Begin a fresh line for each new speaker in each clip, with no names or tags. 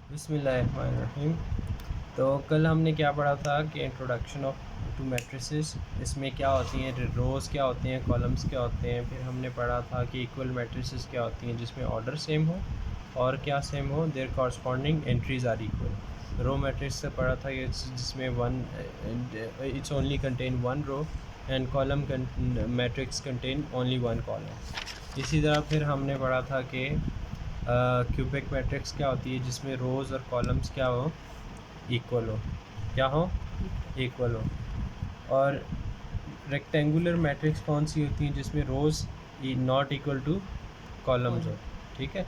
बिस्मिल्लाहिर्रहमानिर्रहीम। तो कल हमने क्या पढ़ा था कि इंट्रोडक्शन ऑफ टू मैट्रिसेस, इसमें क्या होती हैं, रोज़ क्या होते हैं, कॉलम्स क्या होते हैं। फिर हमने पढ़ा था कि इक्वल मैट्रिसेस क्या होती हैं जिसमें ऑर्डर सेम हो और क्या सेम हो, there corresponding entries are equal. Row matrix से पढ़ा था कि जिसमें one it's only contain one row and column matrix contain only one column. इसी तरह फिर हमने पढ़ा था कि क्यूबिक मैट्रिक्स क्या होती है जिसमें रोज़ और कॉलम्स क्या हो, इक्वल हो, क्या हो, इक्वल हो। और रेक्टेंगुलर मैट्रिक्स कौन सी होती हैं जिसमें रोज़ नॉट इक्वल टू कॉलम्स हो, ठीक है,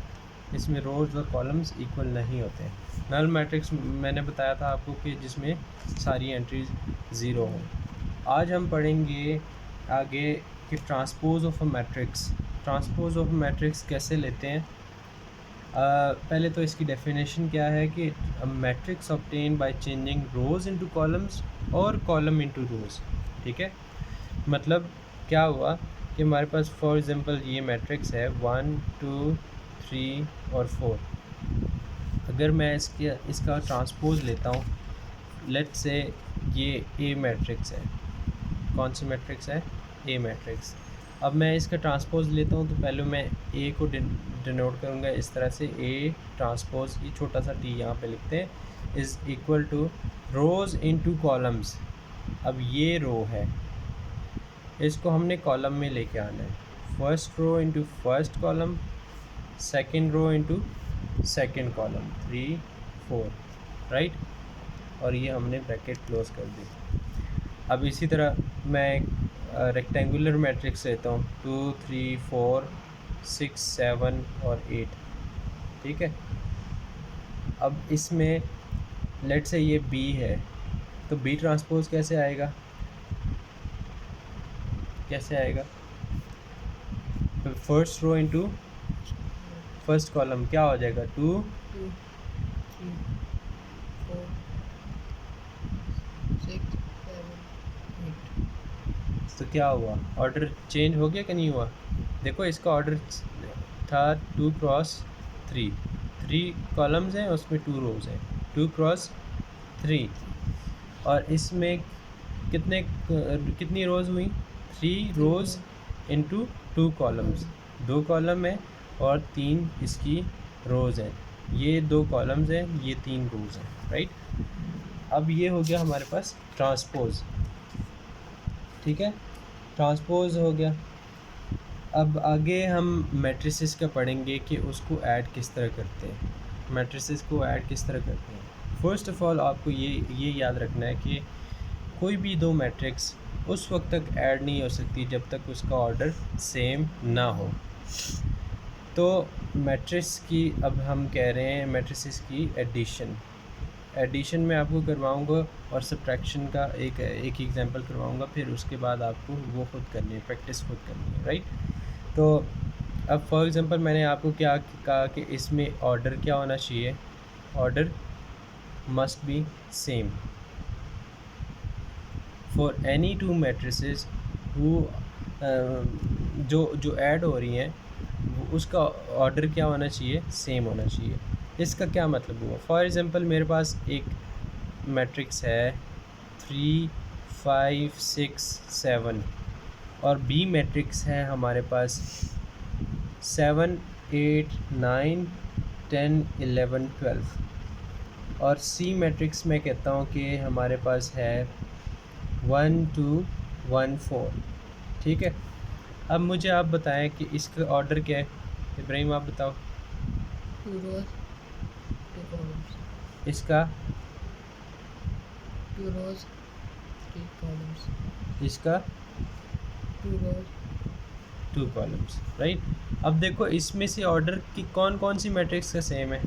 इसमें रोज़ और कॉलम्स इक्वल नहीं होते हैं। नल मैट्रिक्स मैंने बताया था आपको कि जिसमें सारी एंट्रीज ज़ीरो हों। आज हम पढ़ेंगे आगे कि transpose of a matrix. Transpose of matrix कैसे लेते हैं। पहले तो इसकी डेफिनेशन क्या है कि matrix obtain by changing rows into columns और कॉलम इनटू रोज़, ठीक है। मतलब क्या हुआ कि हमारे पास फॉर एग्जांपल ये मैट्रिक्स है 1 2 3 और 4। अगर मैं इसका ट्रांसपोज लेता हूँ, लेट्स से ये ए मैट्रिक्स है। कौन सी मैट्रिक्स है? ए मैट्रिक्स। अब मैं इसका ट्रांसपोज लेता हूँ तो पहले मैं ए को डिनोट करूँगा इस तरह से, ए ट्रांसपोज, ये छोटा सा टी यहाँ पे लिखते हैं, is equal to rose into columns. अब ये रो है, इसको हमने कॉलम में लेके आना है। First row into first column, second row into second column, 3 4, right. और ये हमने ब्रैकेट क्लोज कर दी। अब इसी तरह मैं रेक्टेंगुलर मैट्रिक्स लेता हूँ 2 3 4 6 7 और 8, ठीक है। अब इसमें लेट से ये बी है, तो बी ट्रांसपोज कैसे आएगा, कैसे आएगा? First row into first column क्या हो जाएगा, 2
2 3 4 6 7 8।
तो क्या हुआ, ऑर्डर चेंज हो गया कि नहीं हुआ? देखो इसका ऑर्डर था 2 क्रॉस 3, 3 कॉलम्स हैं उसमें 2 रोज हैं, 2 क्रॉस 3। और इसमें कितनी रोज़ हुई, 3 रोज़ इनटू 2 कॉलम्स, 2 कॉलम है और 3 इसकी रोज़ हैं। ये 2 कॉलम्स हैं, ये 3 रोज़ हैं, राइट। अब ये हो गया हमारे पास ट्रांसपोज, ठीक है, ट्रांसपोज हो गया। अब आगे हम मैट्रिसेस का पढ़ेंगे कि उसको ऐड किस तरह करते हैं, मैट्रिसेस को ऐड किस तरह करते हैं। फर्स्ट ऑफ़ ऑल आपको ये याद रखना है कि कोई भी दो मैट्रिक्स उस वक्त तक ऐड नहीं हो सकती जब तक उसका ऑर्डर सेम ना हो। तो मैट्रिक्स की अब हम कह रहे हैं मैट्रिसेस की एडिशन में आपको करवाऊंगा और सब्ट्रैक्शन का एक एग्जांपल करवाऊंगा, फिर उसके बाद आपको वो खुद करनी है, प्रैक्टिस खुद करनी है, राइट। तो अब फॉर एग्जांपल मैंने आपको क्या कहा कि इसमें ऑर्डर क्या होना चाहिए, order must be same for any two matrices वो जो ऐड हो रही हैं उसका ऑर्डर क्या होना चाहिए, सेम होना चाहिए। इसका क्या मतलब हुआ, फॉर एग्ज़ाम्पल मेरे पास एक मैट्रिक्स है 3 5 6 7 और बी मैट्रिक्स है हमारे पास 7 8 9 10 11 12 और सी मैट्रिक्स में कहता हूँ कि हमारे पास है 1 2 1 4, ठीक है। अब मुझे आप बताएं कि इसका ऑर्डर क्या है, इब्राहिम आप बताओ।
2 rows 2 columns,
इसका
2 rows 3 columns,
इसका
2 rows
2 कॉलम्स, राइट। अब देखो इसमें से ऑर्डर की कौन कौन सी मैट्रिक्स का सेम है,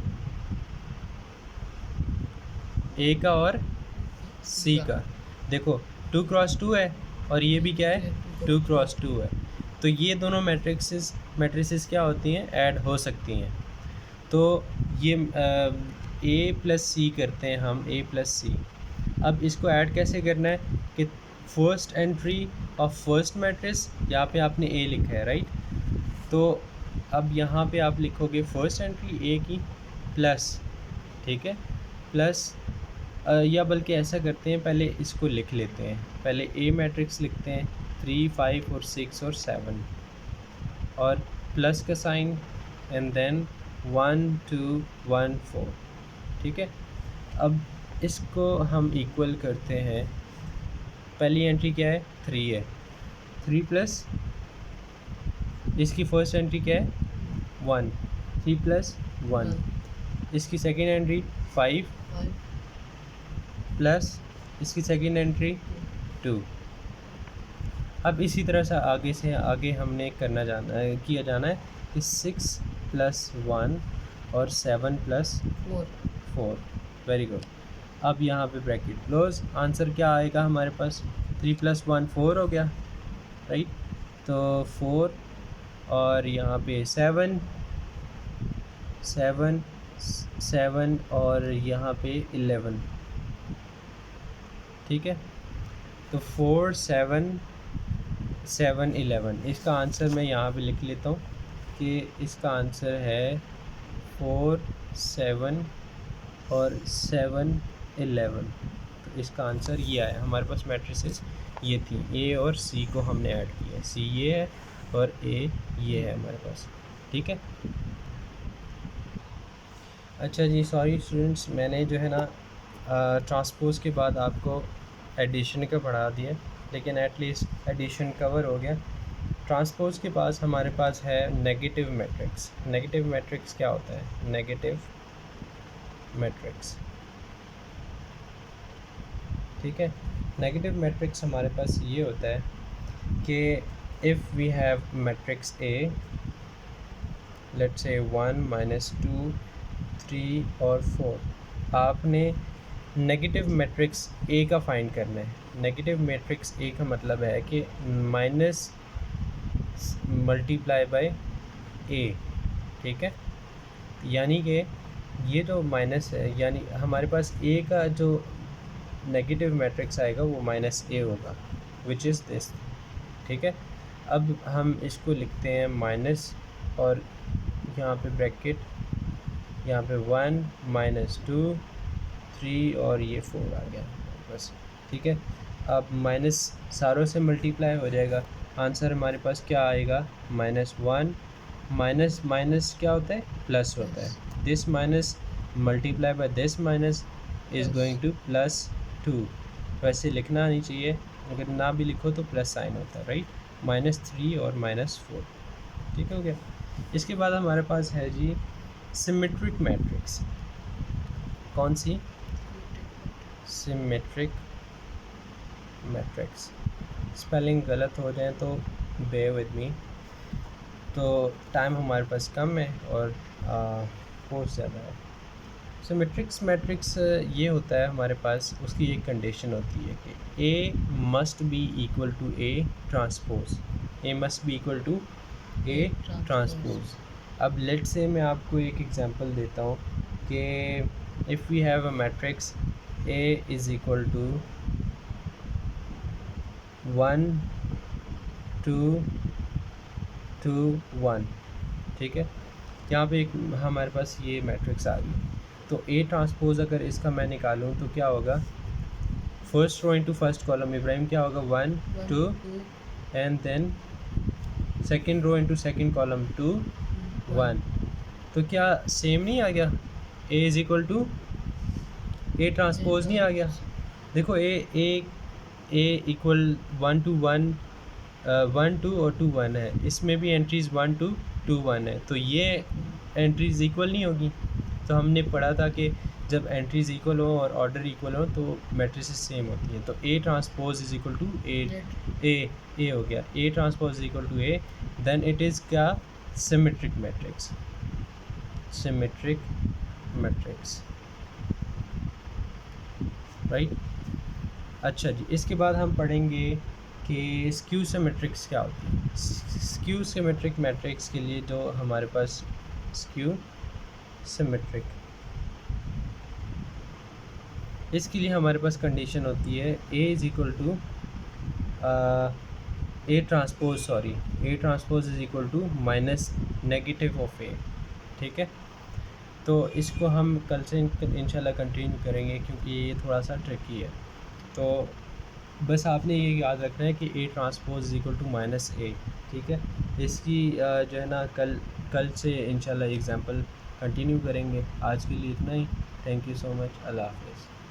ए का और सी का। देखो 2 क्रॉस 2 है और ये भी क्या है, 2 क्रॉस 2 है। तो ये दोनों मैट्रिसेस क्या होती हैं, ऐड हो सकती हैं। तो ये ए प्लस सी करते हैं हम, ए प्लस सी। अब इसको ऐड कैसे करना है कि first entry of first matrix, यहाँ पे आपने ए लिखा है, राइट। तो अब यहाँ पे आप लिखोगे फर्स्ट एंट्री ए की प्लस ठीक है, प्लस या बल्कि ऐसा करते हैं, पहले इसको लिख लेते हैं। पहले ए मैट्रिक्स लिखते हैं 3, 5 और 6 और 7 और प्लस का साइन एंड देन 1, 2, 1, 4। ठीक है, अब इसको हम इक्वल करते हैं। पहली एंट्री क्या है? 3 है। 3 प्लस इसकी फर्स्ट एंट्री क्या है? 1। 3 प्लस 1। इसकी सेकेंड एंट्री 5
5
प्लस इसकी सेकेंड एंट्री 2। अब इसी तरह से आगे हमने किया जाना है कि 6 प्लस 1 और 7 प्लस
4
4। Very good. अब यहाँ पे ब्रैकेट क्लोज। आंसर क्या आएगा हमारे पास? 3 प्लस 1 4 हो गया, राइट। तो 4 और यहाँ पे 7 और यहाँ पे 11। ठीक है, तो 4, 7, 7, 11। इसका आंसर मैं यहाँ पे लिख लेता हूँ कि इसका आंसर है 4, 7 और 7, 11। तो इसका आंसर ये आया। हमारे पास मैट्रिसेस ये थी, ए और सी को हमने ऐड किया। सी ये है और ए ये है हमारे पास। ठीक है, अच्छा जी, सॉरी स्टूडेंट्स, मैंने जो है ना ट्रांसपोज के बाद आपको एडिशन का पढ़ा दिया, लेकिन एटलीस्ट एडिशन कवर हो गया। ट्रांसपोज के पास हमारे पास है नेगेटिव मैट्रिक्स। नेगेटिव मैट्रिक्स क्या होता है? नेगेटिव मैट्रिक्स, ठीक है। नेगेटिव मैट्रिक्स हमारे पास ये होता है कि if we have matrix A, let's say 1, -2, 3 और 4, आपने नेगेटिव मैट्रिक्स ए का फाइंड करना है। नेगेटिव मैट्रिक्स ए का मतलब है कि माइनस मल्टीप्लाई बाय ए, ठीक है। यानी कि ये जो माइनस है, यानी हमारे पास ए का जो नेगेटिव मैट्रिक्स आएगा वो माइनस ए होगा, विच इज़ दिस। ठीक है, अब हम इसको लिखते हैं माइनस और यहाँ पे ब्रैकेट, यहाँ पे 1, -2, 3 और ये 4 आ गया बस। ठीक है, अब माइनस सारों से मल्टीप्लाई हो जाएगा। आंसर हमारे पास क्या आएगा? -1। माइनस माइनस क्या होता है? प्लस होता है। This minus multiply by this minus is going to +2। वैसे लिखना नहीं चाहिए, अगर ना भी लिखो तो प्लस साइन होता है, राइट। -3 और -4। ठीक हो गया। इसके बाद हमारे पास है जी सिमेट्रिक मैट्रिक्स। कौन सी? Symmetric matrix. स्पेलिंग गलत हो जाए तो बेयर विद मी। तो टाइम हमारे पास कम है और फोर्स ज़्यादा है। सिमेट्रिक्स मैट्रिक्स ये होता है हमारे पास, उसकी एक कंडीशन होती है कि A must be equal to A transpose. A must be equal to A transpose. अब लेट से मैं आपको एक एग्जांपल देता हूँ कि if we have a matrix A is equal to 1, 2, 2, 1। ठीक है, यहाँ पे एक हमारे पास ये मैट्रिक्स आ गई। तो ए ट्रांसपोज अगर इसका मैं निकालूँ तो क्या होगा? First row into first column, Ibrahim क्या होगा? 1, 2 and then second row into second column 2, 1। तो क्या सेम नहीं आ गया? A is equal to A transpose नहीं आ गया? देखो ए इक्वल 1 to 1, 1, 2 और 2, 1 है। इसमें भी एंट्रीज़ 1, 2, 2, 1 है, तो ये एंट्रीज़ इक्वल नहीं होगी। तो हमने पढ़ा था कि जब एंट्रीज़ इक्वल हो और ऑर्डर इक्वल हो तो मैट्रिसेस सेम होती हैं। तो A transpose is equal to A हो गया। A transpose is equal to A, then it is क्या? Symmetric matrix. Symmetric matrix, right. अच्छा जी, इसके बाद हम पढ़ेंगे कि स्क्यू सिमेट्रिक्स क्या होती है। स्क्यू सिमेट्रिक मैट्रिक्स के लिए जो हमारे पास स्क्यू सिमेट्रिक, इसके लिए हमारे पास कंडीशन होती है A is equal to A transpose is equal to minus negative of A. ठीक है, तो इसको हम कल से इंशाल्लाह कंटिन्यू करेंगे, क्योंकि ये थोड़ा सा ट्रिकी है। तो बस आपने ये याद रखना है कि A transpose equal to minus A, ठीक है। इसकी जो है ना कल से इंशाल्लाह एग्ज़ाम्पल कंटिन्यू करेंगे। आज के लिए इतना ही। Thank you so much. Allah हाफ़िज़।